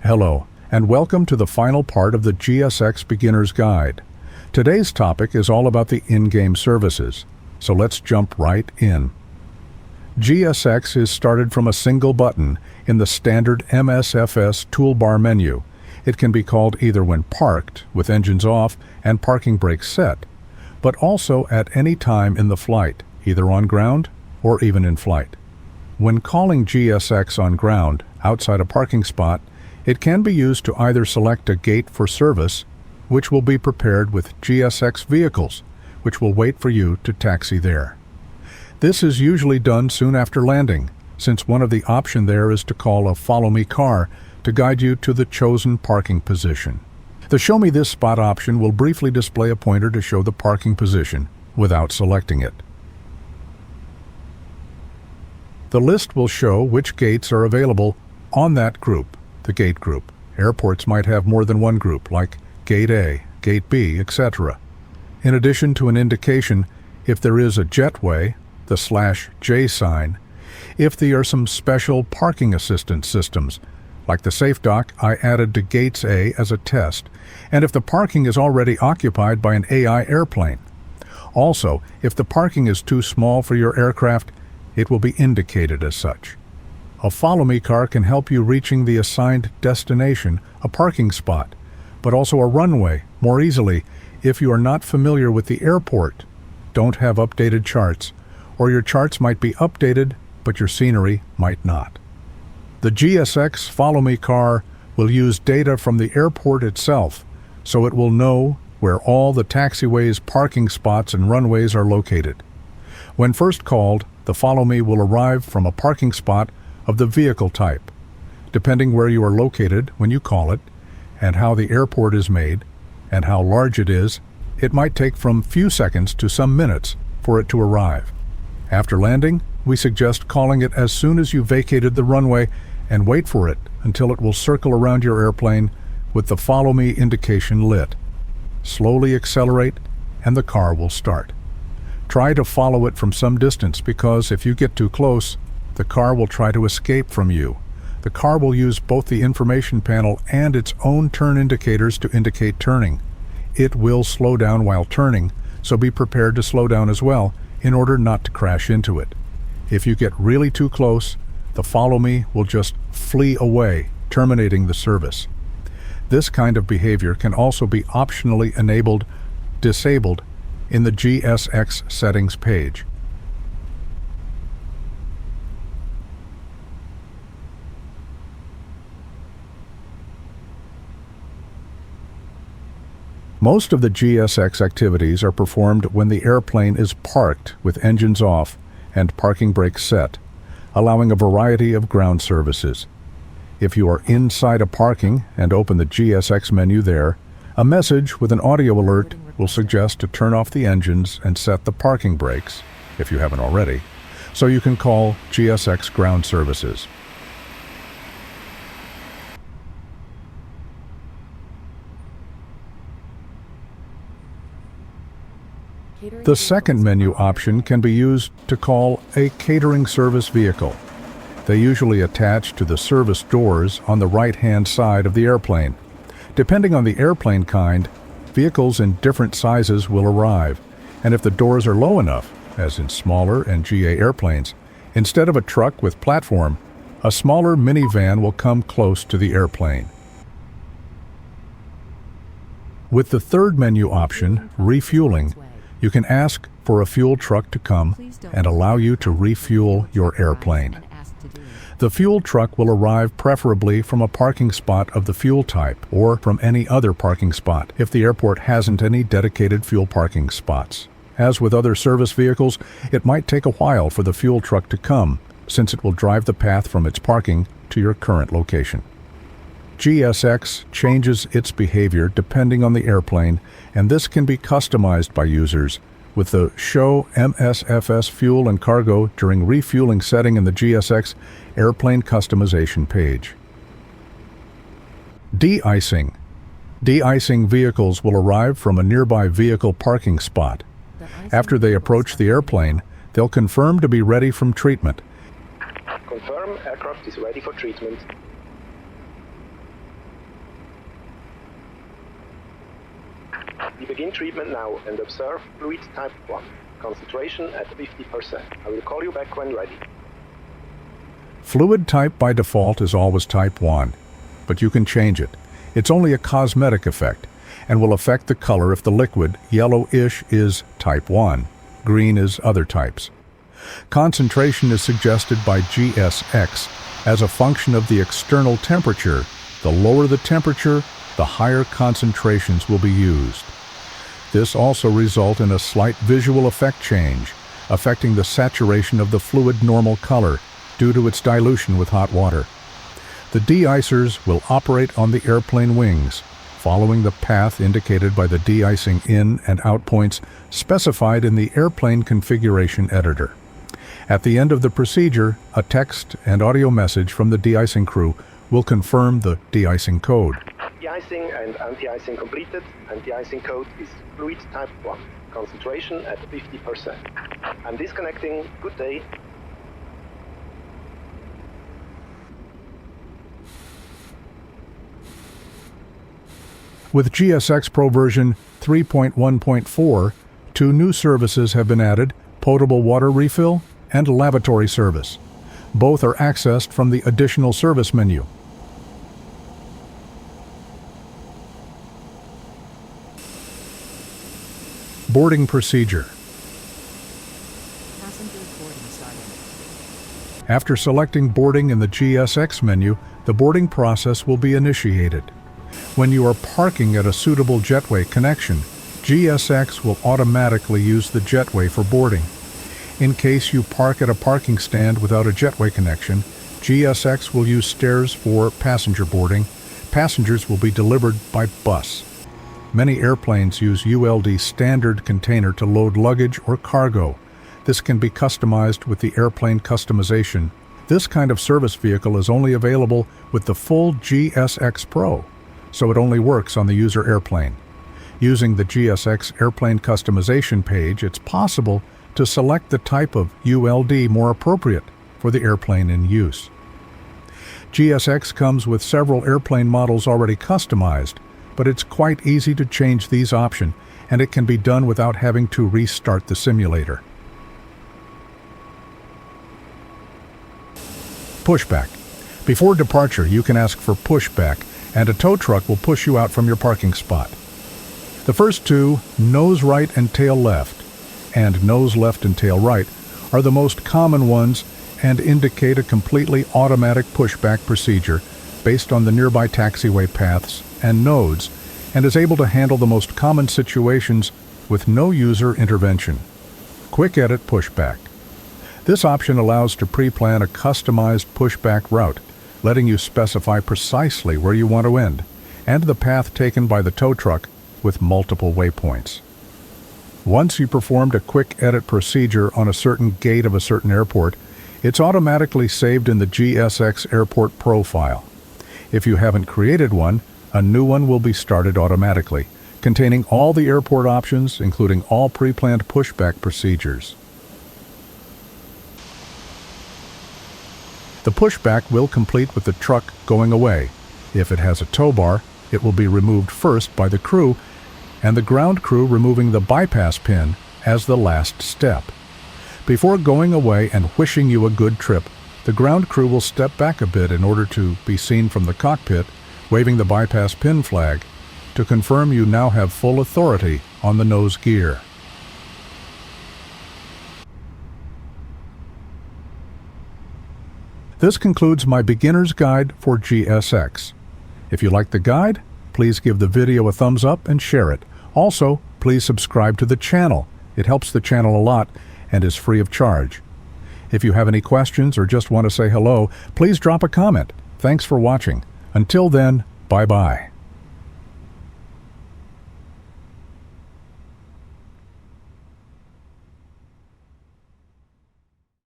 Hello, and welcome to the final part of the GSX Beginner's Guide. Today's topic is all about the in-game services, so let's jump right in. GSX is started from a single button in the standard MSFS toolbar menu. It can be called either when parked, with engines off and parking brakes set, but also at any time in the flight, either on ground or even in flight. When calling GSX on ground, outside a parking spot, it can be used to either select a gate for service, which will be prepared with GSX vehicles, which will wait for you to taxi there. This is usually done soon after landing, since one of the options there is to call a Follow Me car to guide you to the chosen parking position. The Show Me This Spot option will briefly display a pointer to show the parking position without selecting it. The list will show which gates are available on that group. The gate group. Airports might have more than one group, like Gate A, Gate B, etc. In addition to an indication if there is a jetway, the /J sign, if there are some special parking assistance systems, like the Safe Dock I added to Gates A as a test, and if the parking is already occupied by an AI airplane. Also, if the parking is too small for your aircraft, it will be indicated as such. A Follow Me car can help you reaching the assigned destination, a parking spot, but also a runway more easily if you are not familiar with the airport, don't have updated charts, or your charts might be updated but your scenery might not. The GSX Follow Me car will use data from the airport itself, so it will know where all the taxiways, parking spots, and runways are located. When first called, the Follow Me will arrive from a parking spot of the vehicle type. Depending where you are located when you call it, and how the airport is made, and how large it is, it might take from few seconds to some minutes for it to arrive. After landing, we suggest calling it as soon as you vacated the runway and wait for it until it will circle around your airplane with the Follow Me indication lit. Slowly accelerate and the car will start. Try to follow it from some distance because if you get too close, the car will try to escape from you. The car will use both the information panel and its own turn indicators to indicate turning. It will slow down while turning, so be prepared to slow down as well in order not to crash into it. If you get really too close, the Follow Me will just flee away, terminating the service. This kind of behavior can also be optionally disabled in the GSX settings page. Most of the GSX activities are performed when the airplane is parked with engines off and parking brakes set, allowing a variety of ground services. If you are inside a parking and open the GSX menu there, a message with an audio alert will suggest to turn off the engines and set the parking brakes, if you haven't already, so you can call GSX ground services. The second menu option can be used to call a catering service vehicle. They usually attach to the service doors on the right-hand side of the airplane. Depending on the airplane kind, vehicles in different sizes will arrive, and if the doors are low enough, as in smaller and GA airplanes, instead of a truck with platform, a smaller minivan will come close to the airplane. With the third menu option, refueling, you can ask for a fuel truck to come and allow you to refuel your airplane. The fuel truck will arrive preferably from a parking spot of the fuel type or from any other parking spot if the airport hasn't any dedicated fuel parking spots. As with other service vehicles, it might take a while for the fuel truck to come, since it will drive the path from its parking to your current location. GSX changes its behavior depending on the airplane, and this can be customized by users with the Show MSFS Fuel and Cargo during refueling setting in the GSX Airplane Customization page. De-icing. De-icing vehicles will arrive from a nearby vehicle parking spot. After they approach the airplane, they'll confirm to be ready from treatment. Confirm aircraft is ready for treatment. We begin treatment now and observe fluid type 1. Concentration at 50%. I will call you back when ready. Fluid type by default is always type 1, but you can change it. It's only a cosmetic effect and will affect the color if the liquid, yellowish, is type 1, green is other types. Concentration is suggested by GSX as a function of the external temperature. The lower the temperature, the higher concentrations will be used. This also results in a slight visual effect change, affecting the saturation of the fluid normal color due to its dilution with hot water. The de-icers will operate on the airplane wings, following the path indicated by the de-icing in and out points specified in the airplane configuration editor. At the end of the procedure, a text and audio message from the de-icing crew will confirm the de-icing code. De-icing and anti-icing completed, and de-icing code is fluid type 1. Concentration at 50%. I'm disconnecting. Good day. With GSX Pro version 3.1.4, 2 new services have been added: potable water refill and lavatory service. Both are accessed from the additional service menu. Boarding procedure. Passenger boarding starting. After selecting boarding in the GSX menu, the boarding process will be initiated. When you are parking at a suitable jetway connection, GSX will automatically use the jetway for boarding. In case you park at a parking stand without a jetway connection, GSX will use stairs for passenger boarding. Passengers will be delivered by bus. Many airplanes use ULD standard container to load luggage or cargo. This can be customized with the airplane customization. This kind of service vehicle is only available with the full GSX Pro, so it only works on the user airplane. Using the GSX airplane customization page, it's possible to select the type of ULD more appropriate for the airplane in use. GSX comes with several airplane models already customized, but it's quite easy to change these options, and it can be done without having to restart the simulator. Pushback. Before departure, you can ask for pushback, and a tow truck will push you out from your parking spot. The first two, nose right and tail left, and nose left and tail right, are the most common ones and indicate a completely automatic pushback procedure based on the nearby taxiway paths and nodes, and is able to handle the most common situations with no user intervention. Quick Edit Pushback. This option allows to pre-plan a customized pushback route, letting you specify precisely where you want to end, and the path taken by the tow truck with multiple waypoints. Once you performed a quick edit procedure on a certain gate of a certain airport, it's automatically saved in the GSX Airport profile. If you haven't created one, a new one will be started automatically, containing all the airport options, including all pre-planned pushback procedures. The pushback will complete with the truck going away. If it has a tow bar, it will be removed first by the crew, and the ground crew removing the bypass pin as the last step. Before going away and wishing you a good trip, the ground crew will step back a bit in order to be seen from the cockpit, waving the bypass pin flag to confirm you now have full authority on the nose gear. This concludes my beginner's guide for GSX. If you like the guide, please give the video a thumbs up and share it. Also, please subscribe to the channel. It helps the channel a lot and is free of charge. If you have any questions or just want to say hello, please drop a comment. Thanks for watching. Until then, bye-bye.